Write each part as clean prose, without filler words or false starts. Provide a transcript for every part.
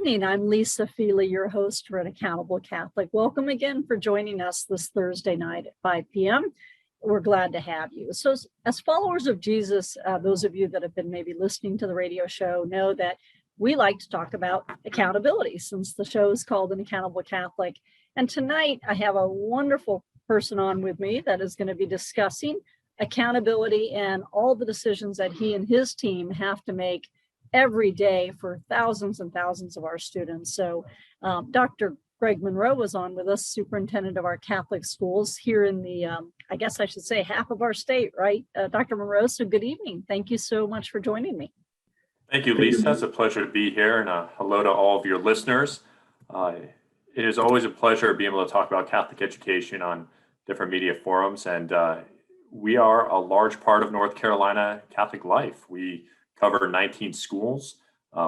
evening. I'm Lisa Feely, your host for An Accountable Catholic. Welcome again for joining us this Thursday night at 5 p.m. We're glad to have you. So as followers of Jesus, those of you that have been maybe listening to the radio show know that we like to talk about accountability since the show is called An Accountable Catholic. And tonight I have a wonderful person on with me that is going to be discussing accountability and all the decisions that he and his team have to make every day for thousands and thousands of our students. So Dr. Greg Monroe was on with us, superintendent of our Catholic schools here in the, I guess I should say half of our state, right? Dr. Monroe, so good evening. Thank you so much for joining me. Thank you, Lisa. It's a pleasure to be here, and hello to all of your listeners. It is always a pleasure being able to talk about Catholic education on different media forums, and we are a large part of North Carolina Catholic life. We cover 19 schools.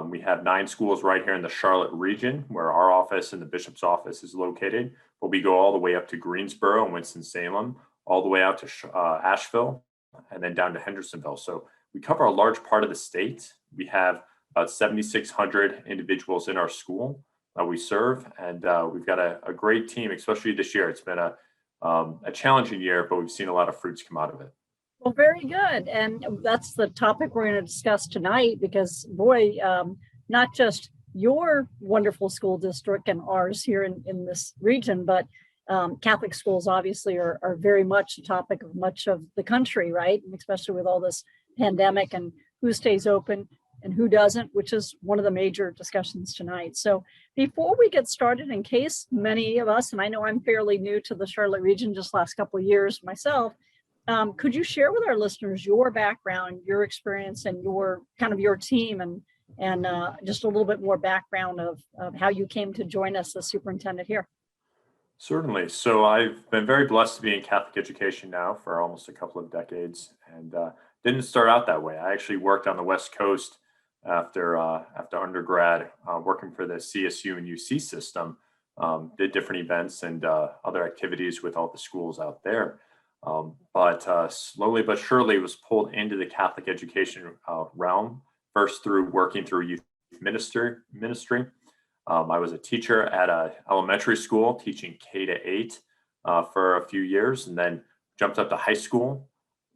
We have 9 schools right here in the Charlotte region where our office and the bishop's office is located, but we go all the way up to Greensboro and Winston-Salem, all the way out to Asheville, and then down to Hendersonville. So we cover a large part of the state. We have about 7,600 individuals in our school that we serve, and we've got a great team, especially this year. It's been a challenging year, but we've seen a lot of fruits come out of it. Well, very good. And that's the topic we're going to discuss tonight because, boy, not just your wonderful school district and ours here in this region, but Catholic schools obviously are very much a topic of much of the country, right? And especially with all this pandemic and who stays open and who doesn't, which is one of the major discussions tonight. So before we get started, in case many of us, and I know I'm fairly new to the Charlotte region, just last couple of years myself, could you share with our listeners your background, your experience, and your team, and just a little bit more background of how you came to join us as superintendent here? Certainly. So I've been very blessed to be in Catholic education now for almost a couple of decades, and didn't start out that way. I actually worked on the West Coast after undergrad, working for the CSU and UC system, did different events and other activities with all the schools out there. But slowly but surely was pulled into the Catholic education realm, first through working through youth ministry. I was a teacher at an elementary school, teaching K-8 for a few years, and then jumped up to high school,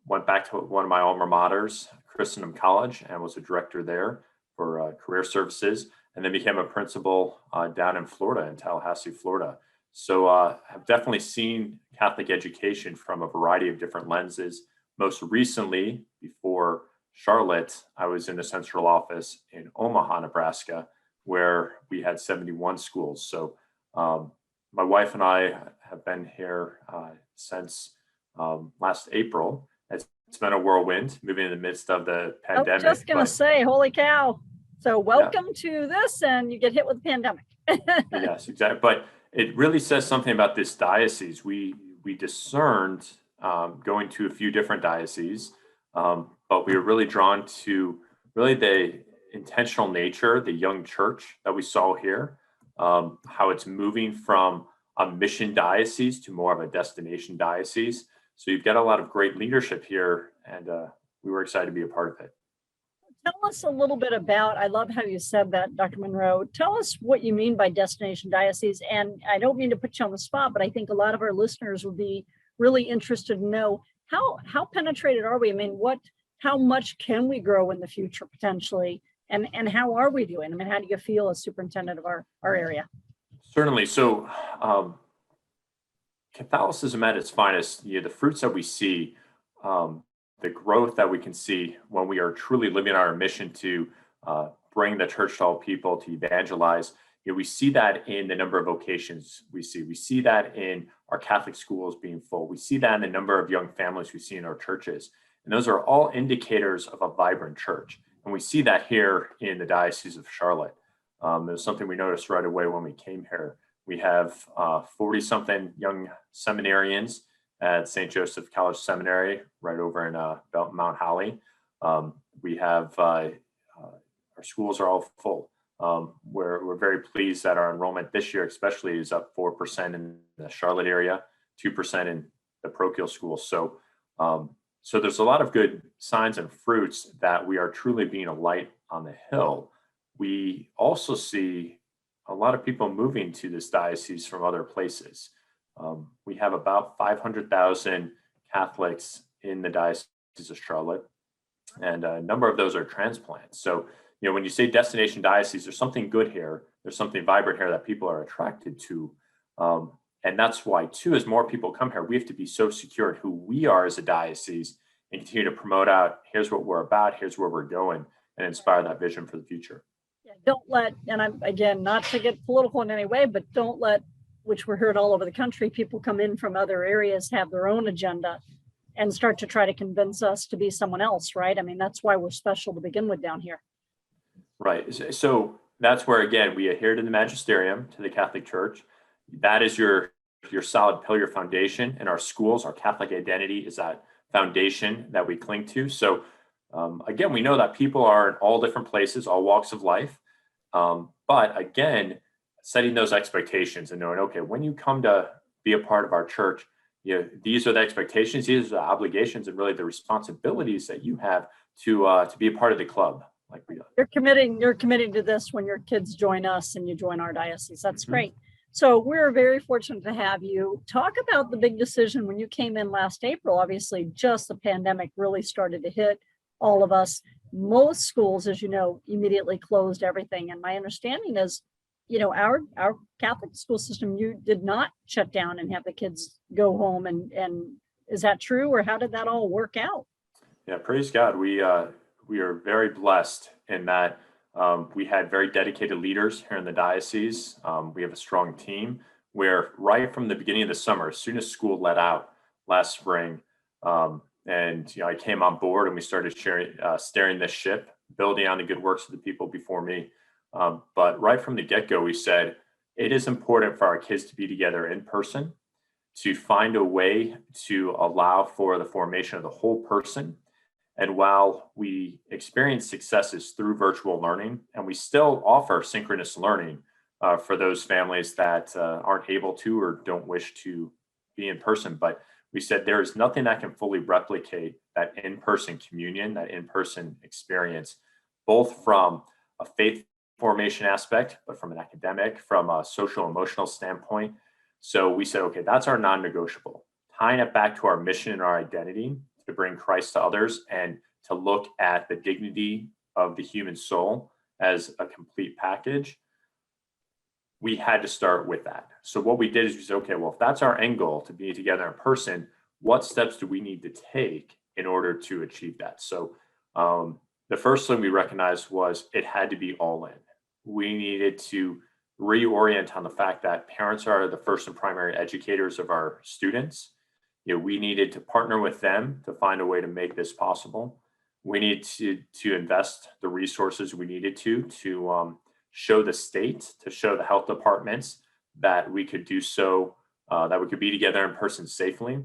went back to one of my alma maters, Christendom College, and was a director there for career services, and then became a principal down in Florida, in Tallahassee, Florida. So I've definitely seen Catholic education from a variety of different lenses. Most recently, before Charlotte, I was in the central office in Omaha, Nebraska, where we had 71 schools. So my wife and I have been here since last April. It's been a whirlwind moving in the midst of the pandemic. I was just going to say, holy cow. So welcome to this, and you get hit with the pandemic. Yes, exactly. But it really says something about this diocese. We discerned going to a few different dioceses, but we were really drawn to really the intentional nature, the young church that we saw here, how it's moving from a mission diocese to more of a destination diocese. So you've got a lot of great leadership here, and we were excited to be a part of it. Tell us a little bit about, I love how you said that, Dr. Monroe. Tell us what you mean by destination diocese. And I don't mean to put you on the spot, but I think a lot of our listeners would be really interested to know how penetrated are we? I mean, how much can we grow in the future potentially? And how are we doing? I mean, how do you feel as superintendent of our area? Certainly. So Catholicism at its finest, the fruits that we see, the growth that we can see when we are truly living our mission to bring the church to all people, to evangelize. We see that in the number of vocations we see. We see that in our Catholic schools being full. We see that in the number of young families we see in our churches. And those are all indicators of a vibrant church. And we see that here in the Diocese of Charlotte. There's something we noticed right away when we came here. We have 40-something young seminarians at St. Joseph College Seminary, right over in Mount Holly. We have our schools are all full. We're very pleased that our enrollment this year, especially, is up 4% in the Charlotte area, 2% in the parochial schools. So there's a lot of good signs and fruits that we are truly being a light on the hill. We also see a lot of people moving to this diocese from other places. We have about 500,000 Catholics in the Diocese of Charlotte, and a number of those are transplants. So, when you say destination diocese, there's something good here. There's something vibrant here that people are attracted to. And that's why, too, as more people come here, we have to be so secure in who we are as a diocese and continue to promote out, here's what we're about, here's where we're going, and inspire that vision for the future. Yeah, don't let, and I'm, again, not to get political in any way, but don't let, which we're heard all over the country, people come in from other areas, have their own agenda, and start to try to convince us to be someone else, right? I mean, that's why we're special to begin with down here. Right. So that's where, again, we adhere to the magisterium, to the Catholic Church. That is your solid pillar, your foundation. In our schools, our Catholic identity is that foundation that we cling to. So again, we know that people are in all different places, all walks of life. But again, setting those expectations and knowing, okay, when you come to be a part of our church, these are the expectations, these are the obligations, and really the responsibilities that you have to be a part of the club. Like we are. You're committing to this when your kids join us and you join our diocese. That's great. So we're very fortunate to have you. Talk about the big decision when you came in last April. Obviously, just the pandemic really started to hit all of us. Most schools, as you know, immediately closed everything. And my understanding is, our Catholic school system, you did not shut down and have the kids go home. And is that true, or how did that all work out? Yeah, praise God. We are very blessed in that we had very dedicated leaders here in the diocese. We have a strong team where right from the beginning of the summer, as soon as school let out last spring, I came on board and we started steering this ship, building on the good works of the people before me. But right from the get-go, we said it is important for our kids to be together in person, to find a way to allow for the formation of the whole person. And while we experience successes through virtual learning, and we still offer synchronous learning for those families that aren't able to or don't wish to be in person, but we said there is nothing that can fully replicate that in-person communion, that in-person experience, both from a faith formation aspect, but from an academic, from a social emotional standpoint. So we said, okay, that's our non-negotiable. Tying it back to our mission and our identity, to bring Christ to others and to look at the dignity of the human soul as a complete package, we had to start with that. So what we did is we said, okay, well, if that's our end goal, to be together in person, what steps do we need to take in order to achieve that? So the first thing we recognized was it had to be all in. We needed to reorient on the fact that parents are the first and primary educators of our students. We needed to partner with them to find a way to make this possible. We needed to invest the resources we needed to show the state, to show the health departments that we could do so, that we could be together in person safely.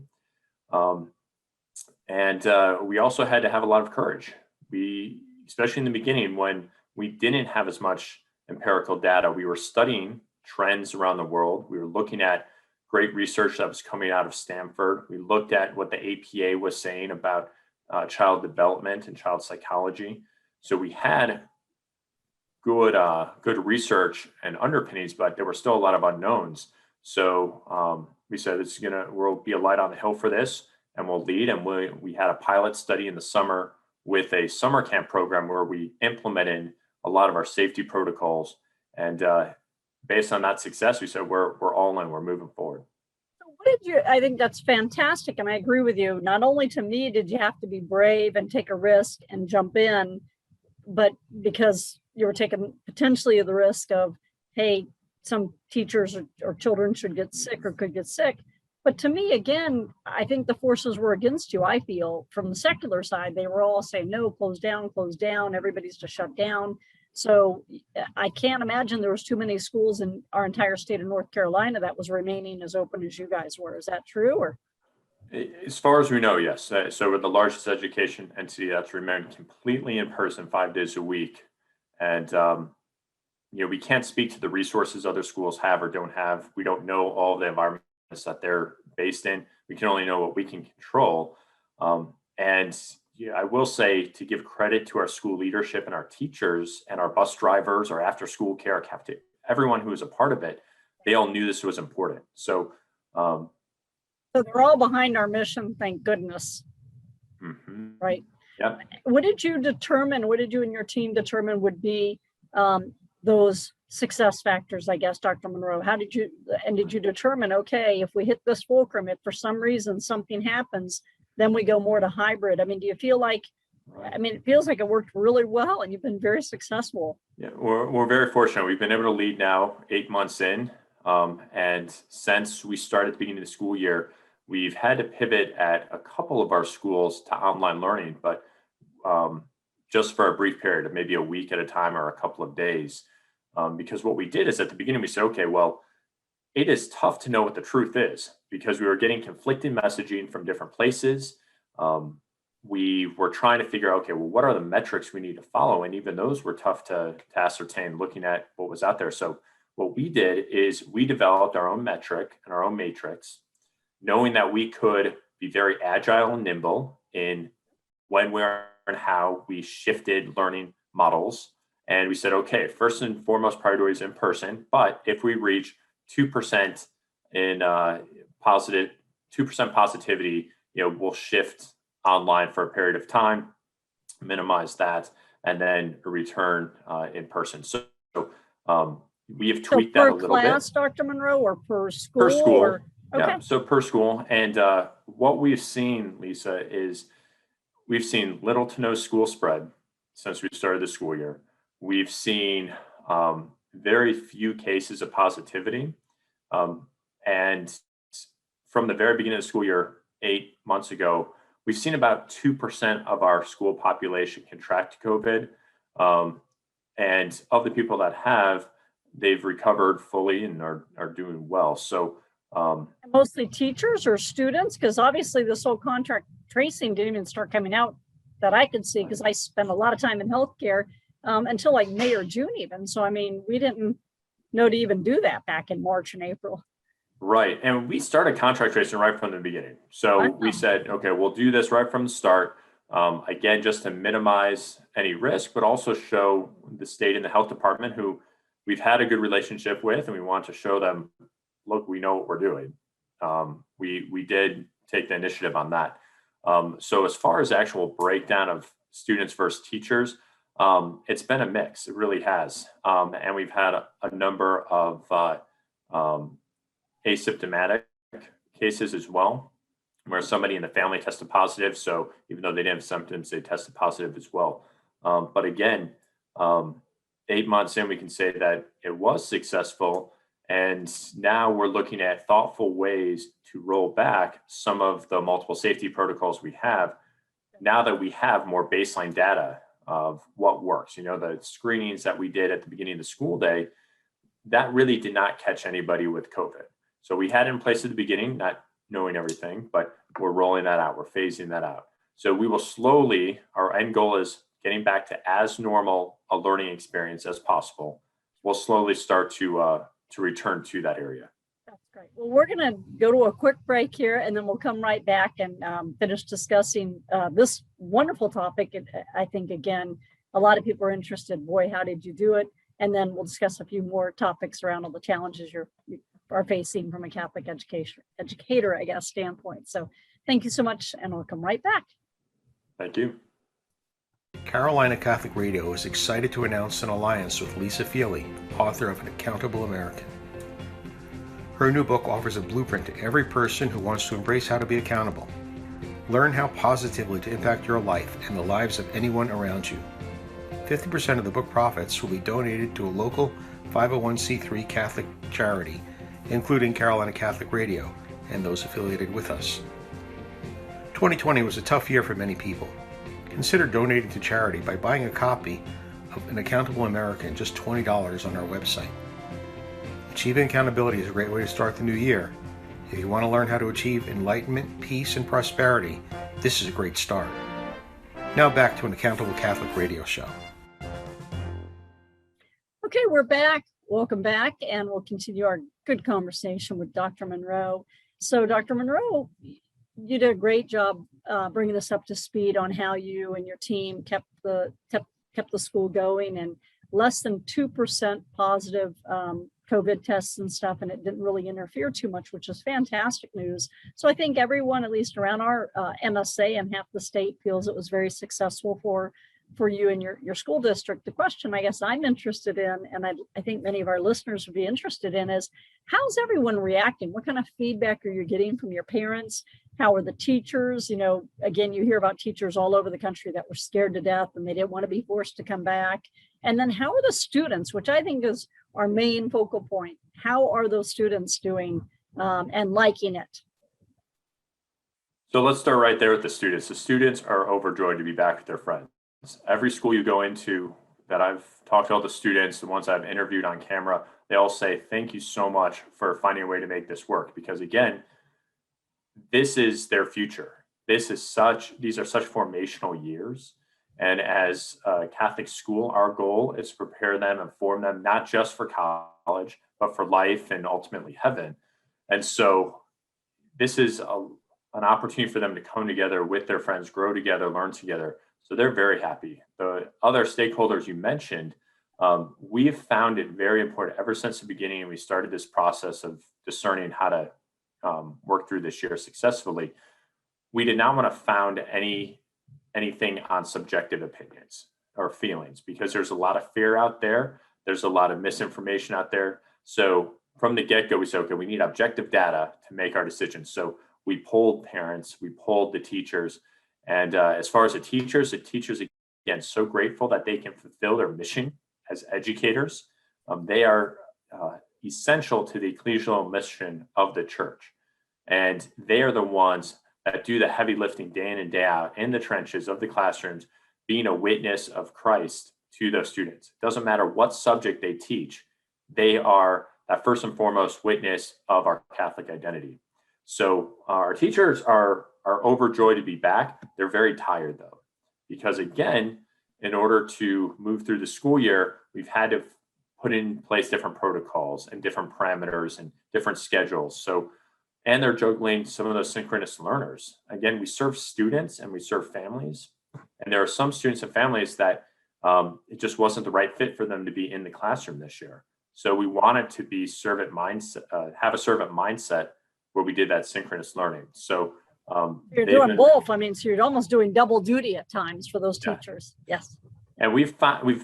And we also had to have a lot of courage. Especially in the beginning when we didn't have as much empirical data, we were studying trends around the world. We were looking at great research that was coming out of Stanford. We looked at what the APA was saying about child development and child psychology. So we had good research and underpinnings, but there were still a lot of unknowns. So we said we'll be a light on the hill for this, and we'll lead. And we had a pilot study in the summer with a summer camp program where we implemented a lot of our safety protocols. And based on that success, we said we're all in, we're moving forward. I think that's fantastic. And I agree with you. Not only to me did you have to be brave and take a risk and jump in, but because you were taking potentially the risk of, hey, some teachers or children should get sick or could get sick. But to me, again, I think the forces were against you. I feel from the secular side, they were all saying, no, close down, everybody's to shut down. So I can't imagine there was too many schools in our entire state of North Carolina that was remaining as open as you guys were. Is that true? Or as far as we know, yes. So we're the largest education entity that's remained completely in person 5 days a week. And we can't speak to the resources other schools have or don't have. We don't know all the environments that they're based in. We can only know what we can control. I will say, to give credit to our school leadership and our teachers and our bus drivers, our after school care, everyone who was a part of it, they all knew this was important. So they're all behind our mission, thank goodness. Right. Yep. What did you and your team determine would be those success factors, I guess, Dr. Monroe? Did you determine, okay, if we hit this fulcrum, if for some reason something happens, then we go more to hybrid? I mean, do you feel like, it feels like it worked really well and you've been very successful. Yeah, we're very fortunate. We've been able to lead now 8 months in. And since we started at the beginning of the school year, we've had to pivot at a couple of our schools to online learning, but just for a brief period of maybe a week at a time or a couple of days. Because what we did is at the beginning, we said, okay, well, it is tough to know what the truth is because we were getting conflicting messaging from different places. We were trying to figure out, okay, well, what are the metrics we need to follow? And even those were tough to ascertain looking at what was out there. So what we did is we developed our own metric and our own matrix, knowing that we could be very agile and nimble in when, where, and how we shifted learning models. And we said, okay, first and foremost priority is in person, but if we reach 2% in 2% positivity, we'll shift online for a period of time, minimize that, and then return in person. So we have tweaked that a little bit. Per class, Dr. Monroe, or per school? Per school. Okay. Yeah, so per school. And what we've seen, Lisa, is we've seen little to no school spread since we started the school year. We've seen very few cases of positivity. And from the very beginning of the school year, 8 months ago, we've seen about 2% of our school population contract COVID. And of the people that have, they've recovered fully and are doing well. So mostly teachers or students? Because obviously this whole contract tracing didn't even start coming out that I could see, because I spent a lot of time in healthcare until like May or June even. So, we didn't know to even do that back in March and April. Right. And we started contract tracing right from the beginning. So we said, okay, we'll do this right from the start. Again, just to minimize any risk, but also show the state and the health department, who we've had a good relationship with, and we want to show them, look, we know what we're doing. We did take the initiative on that. So as far as actual breakdown of students versus teachers, it's been a mix. It really has. And we've had a number of asymptomatic cases as well, where somebody in the family tested positive. So even though they didn't have symptoms, they tested positive as well. But again, 8 months in, we can say that it was successful. And now we're looking at thoughtful ways to roll back some of the multiple safety protocols we have, now that we have more baseline data of what works. The screenings that we did at the beginning of the school day, that really did not catch anybody with COVID. So we had it in place at the beginning, not knowing everything, but we're rolling that out. We're phasing that out. So we will slowly, our end goal is getting back to as normal a learning experience as possible. We'll slowly start to return to that area. That's great. Well, we're going to go to a quick break here, and then we'll come right back and finish discussing this wonderful topic. I think, again, a lot of people are interested. Boy, how did you do it? And then we'll discuss a few more topics around all the challenges you are facing from a Catholic educator, I guess, standpoint. So thank you so much, and I'll come right back. Thank you. Carolina Catholic Radio is excited to announce an alliance with Lisa Feely, author of An Accountable American. Her new book offers a blueprint to every person who wants to embrace how to be accountable. Learn how positively to impact your life and the lives of anyone around you. 50% of the book profits will be donated to a local 501c3 Catholic charity, including Carolina Catholic Radio and those affiliated with us. 2020 was a tough year for many people. Consider donating to charity by buying a copy of An Accountable American, just $20 on our website. Achieving accountability is a great way to start the new year. If you want to learn how to achieve enlightenment, peace, and prosperity, this is a great start. Now back to An Accountable Catholic Radio show. Okay, we're back. Welcome back, and we'll continue our good conversation with Dr. Monroe. So, Dr. Monroe, you did a great job bringing us up to speed on how you and your team kept the school going. And less than 2% positive COVID tests and stuff, and it didn't really interfere too much, which is fantastic news. So I think everyone, at least around our MSA and half the state, feels it was very successful for you and your school district. The question I guess I'm interested in, and I think many of our listeners would be interested in, is how's everyone reacting? What kind of feedback are you getting from your parents? How are the teachers? You know, again, you hear about teachers all over the country that were scared to death and they didn't want to be forced to come back. And then how are the students, which I think is our main focal point? How are those students doing and liking it? So let's start right there with the students. The students are overjoyed to be back with their friends. Every school you go into that I've talked to all the students, the ones I've interviewed on camera, they all say, thank you so much for finding a way to make this work. Because again, this is their future. These are such formational years. And as a Catholic school, our goal is to prepare them and form them, not just for college, but for life and ultimately heaven. And so this is an opportunity for them to come together with their friends, grow together, learn together. So they're very happy. The other stakeholders you mentioned, we have found it very important ever since the beginning. We started this process of discerning how to work through this year successfully. We did not want to found anything on subjective opinions or feelings, because there's a lot of fear out there. There's a lot of misinformation out there. So from the get-go, we said, okay, we need objective data to make our decisions. So we polled parents, we polled the teachers. And as far as the teachers, again, so grateful that they can fulfill their mission as educators. They are essential to the ecclesial mission of the church. And they are the ones that do the heavy lifting day in and day out in the trenches of the classrooms, being a witness of Christ to those students. It doesn't matter what subject they teach, they are that first and foremost witness of our Catholic identity. So our teachers are overjoyed to be back. They're very tired though, because again, in order to move through the school year, we've had to put in place different protocols and different parameters and different schedules. So, and they're juggling some of those synchronous learners. Again, we serve students and we serve families. And there are some students and families that it just wasn't the right fit for them to be in the classroom this year. So we wanted to be servant mindset, have a servant mindset where we did that synchronous learning. So you're doing both. I mean, so you're almost doing double duty at times for those teachers. Yeah. Yes. And we've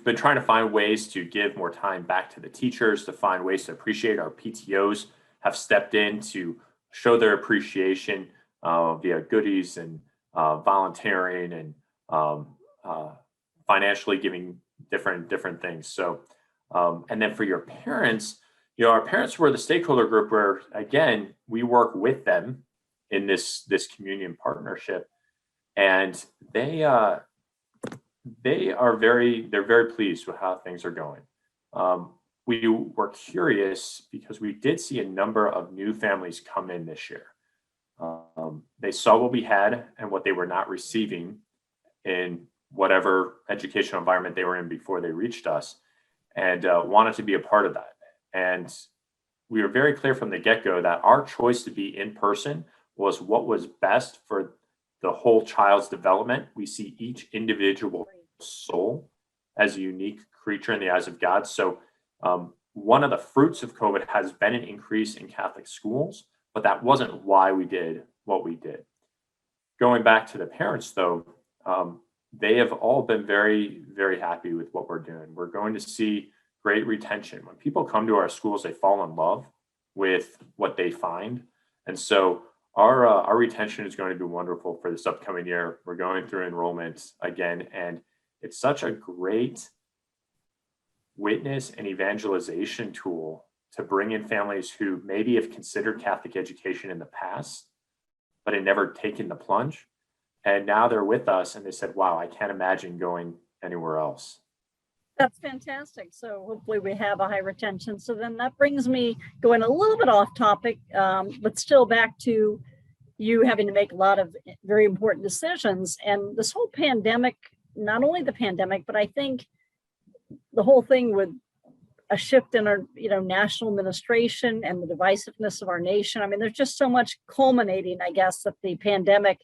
been trying to find ways to give more time back to the teachers, to find ways to appreciate. Our PTOs have stepped in to show their appreciation via goodies and volunteering and financially giving different things. So, and then for your parents, you know, our parents were the stakeholder group where, again, we work with them in this communion partnership, and they're very pleased with how things are going. We were curious because we did see a number of new families come in this year. They saw what we had and what they were not receiving in whatever educational environment they were in before they reached us, and wanted to be a part of that. And we were very clear from the get-go that our choice to be in person was what was best for the whole child's development. We see each individual soul as a unique creature in the eyes of God. So one of the fruits of COVID has been an increase in Catholic schools, but that wasn't why we did what we did. Going back to the parents, though, they have all been very, very happy with what we're doing. We're going to see great retention. When people come to our schools, they fall in love with what they find. And so our retention is going to be wonderful for this upcoming year. We're going through enrollment again, and it's such a great witness and evangelization tool to bring in families who maybe have considered Catholic education in the past, but had never taken the plunge. And now they're with us and they said, wow, I can't imagine going anywhere else. That's fantastic. So hopefully we have a high retention. So then that brings me going a little bit off topic, but still back to you having to make a lot of very important decisions. And this whole pandemic, not only the pandemic, but I think the whole thing with a shift in our, national administration and the divisiveness of our nation. I mean, there's just so much culminating, I guess, that the pandemic,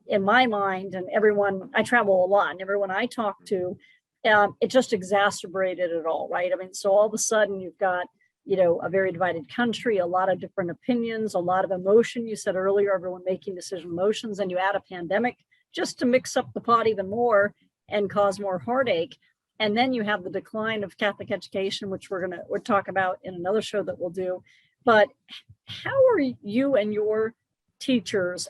in my mind, and everyone, I travel a lot, and everyone I talk to it just exacerbated it all, right? I mean, so all of a sudden you've got, a very divided country, a lot of different opinions, a lot of emotion. You said earlier, everyone making decision emotions, and you add a pandemic just to mix up the pot even more and cause more heartache. And then you have the decline of Catholic education, which we'll talk about in another show that we'll do. But how are you and your teachers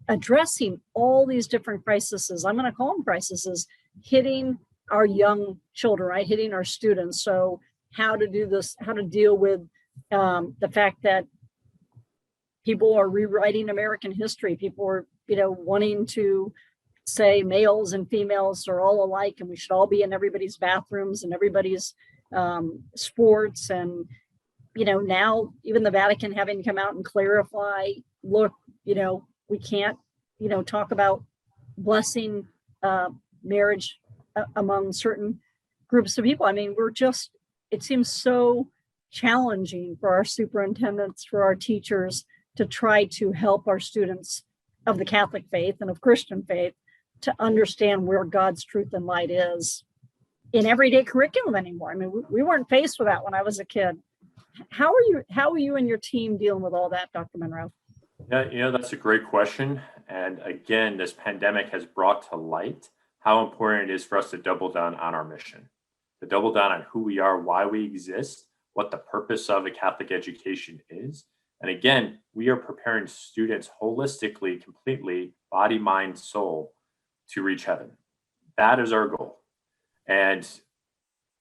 addressing all these different crises? I'm going to call them crises, hitting our young children, right? Hitting our students. So how to do this, how to deal with the fact that people are rewriting American history. People are, wanting to say males and females are all alike and we should all be in everybody's bathrooms and everybody's sports. And, now even the Vatican having to come out and clarify, look, we can't, talk about blessing marriage among certain groups of people. I mean, it seems so challenging for our superintendents, for our teachers to try to help our students of the Catholic faith and of Christian faith to understand where God's truth and light is in everyday curriculum anymore. I mean, we weren't faced with that when I was a kid. How are you and your team dealing with all that, Dr. Monroe? Yeah, that's a great question. And again, this pandemic has brought to light how important it is for us to double down on our mission, to double down on who we are, why we exist, what the purpose of a Catholic education is. And again, we are preparing students holistically, completely, body, mind, soul, to reach heaven. That is our goal. And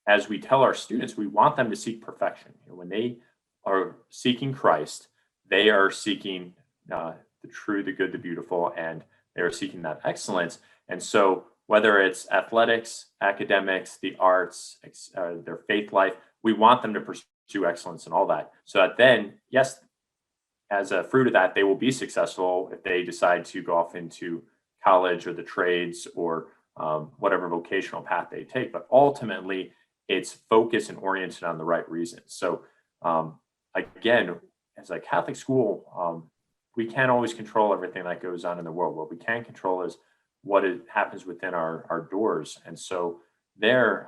as we tell our students, we want them to seek perfection. When they are seeking Christ, they are seeking the true, the good, the beautiful, and they are seeking that excellence. And so whether it's athletics, academics, the arts, their faith life, we want them to pursue excellence and all that. So that then, yes, as a fruit of that, they will be successful if they decide to go off into college or the trades or whatever vocational path they take. But ultimately, it's focused and oriented on the right reasons. So again, as a Catholic school, we can't always control everything that goes on in the world. What we can control is what happens within our doors. And so there,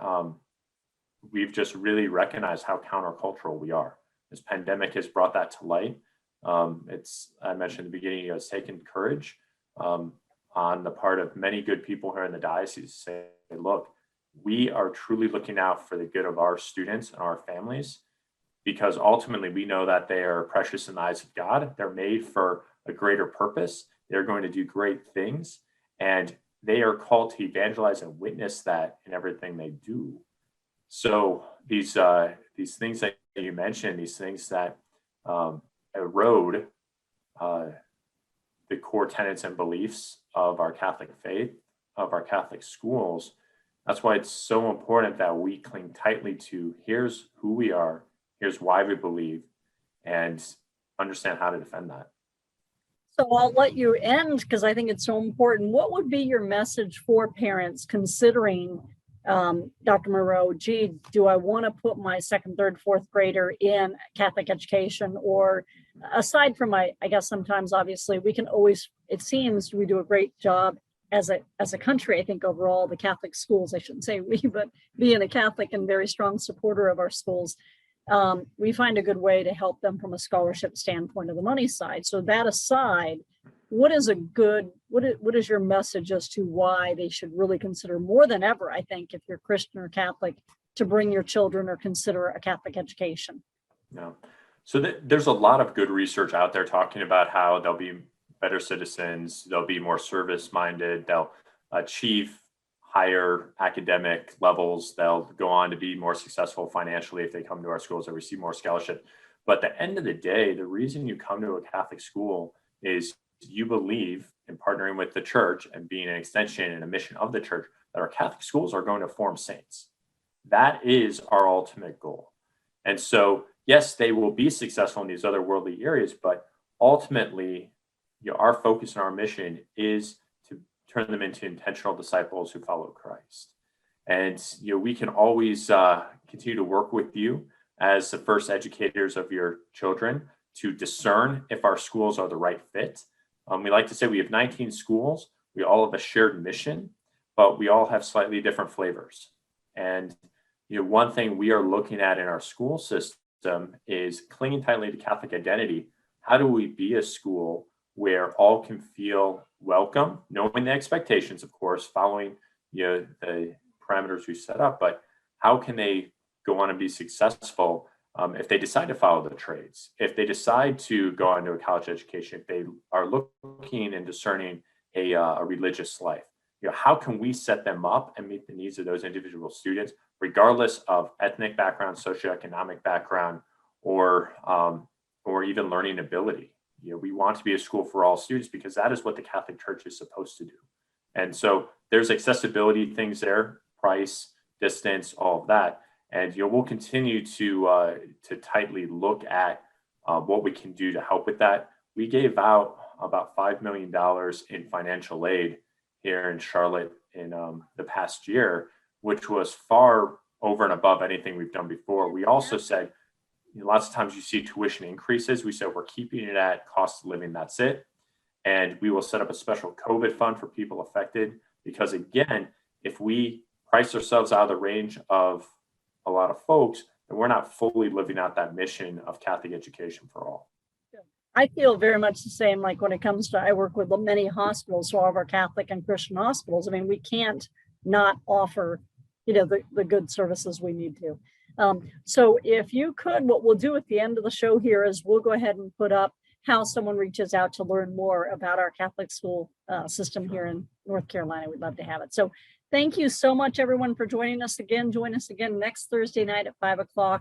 we've just really recognized how countercultural we are. This pandemic has brought that to light. I mentioned in the beginning, it's taken courage on the part of many good people here in the diocese to say, look, we are truly looking out for the good of our students and our families, because ultimately we know that they are precious in the eyes of God. They're made for a greater purpose. They're going to do great things, and they are called to evangelize and witness that in everything they do. So these things that you mentioned, these things that erode the core tenets and beliefs of our Catholic faith, of our Catholic schools, that's why it's so important that we cling tightly to here's who we are, here's why we believe, and understand how to defend that. So I'll let you end because I think it's so important. What would be your message for parents considering, Dr. Monroe, do I want to put my second, third, fourth grader in Catholic education? Or aside from I guess sometimes obviously we can always, it seems we do a great job as a country. I think overall the Catholic schools, I shouldn't say we, but being a Catholic and very strong supporter of our schools, we find a good way to help them from a scholarship standpoint of the money side. So that aside, what is your message as to why they should really consider more than ever, I think, if you're Christian or Catholic, to bring your children or consider a Catholic education? Yeah. So there's a lot of good research out there talking about how they'll be better citizens, they'll be more service minded, they'll achieve higher academic levels, they'll go on to be more successful financially if they come to our schools or receive more scholarship. But at the end of the day, the reason you come to a Catholic school is you believe in partnering with the church and being an extension and a mission of the church, that our Catholic schools are going to form saints. That is our ultimate goal. And so, yes, they will be successful in these other worldly areas, but ultimately, our focus and our mission is to turn them into intentional disciples who follow Christ. And we can always continue to work with you as the first educators of your children to discern if our schools are the right fit. We like to say we have 19 schools. We all have a shared mission. but we all have slightly different flavors. And one thing we are looking at in our school system is clinging tightly to Catholic identity. How do we be a school where all can feel welcome, knowing the expectations, of course, following the parameters we set up, but how can they go on and be successful if they decide to follow the trades, if they decide to go on to a college education, if they are looking and discerning a religious life? How can we set them up and meet the needs of those individual students, regardless of ethnic background, socioeconomic background, or even learning ability? We want to be a school for all students because that is what the Catholic Church is supposed to do. And so there's accessibility things there, price, distance, all of that. And we'll continue to tightly look at what we can do to help with that. We gave out about $5 million in financial aid here in Charlotte in the past year, which was far over and above anything we've done before. We also said, lots of times you see tuition increases. We said we're keeping it at cost of living, that's it. And we will set up a special COVID fund for people affected, because again, if we price ourselves out of the range of a lot of folks, then we're not fully living out that mission of Catholic education for all. I feel very much the same. Like when it comes to, I work with many hospitals, so all of our Catholic and Christian hospitals. I mean, we can't not offer, the good services we need to. So if you could, what we'll do at the end of the show here is we'll go ahead and put up how someone reaches out to learn more about our Catholic school system here in North Carolina. We'd love to have it. So thank you so much, everyone, for joining us again. Join us again next Thursday night at 5:00.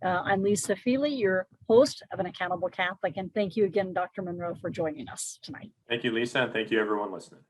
I'm Lisa Feely, your host of An Accountable Catholic. And thank you again, Dr. Monroe, for joining us tonight. Thank you, Lisa, and thank you, everyone listening.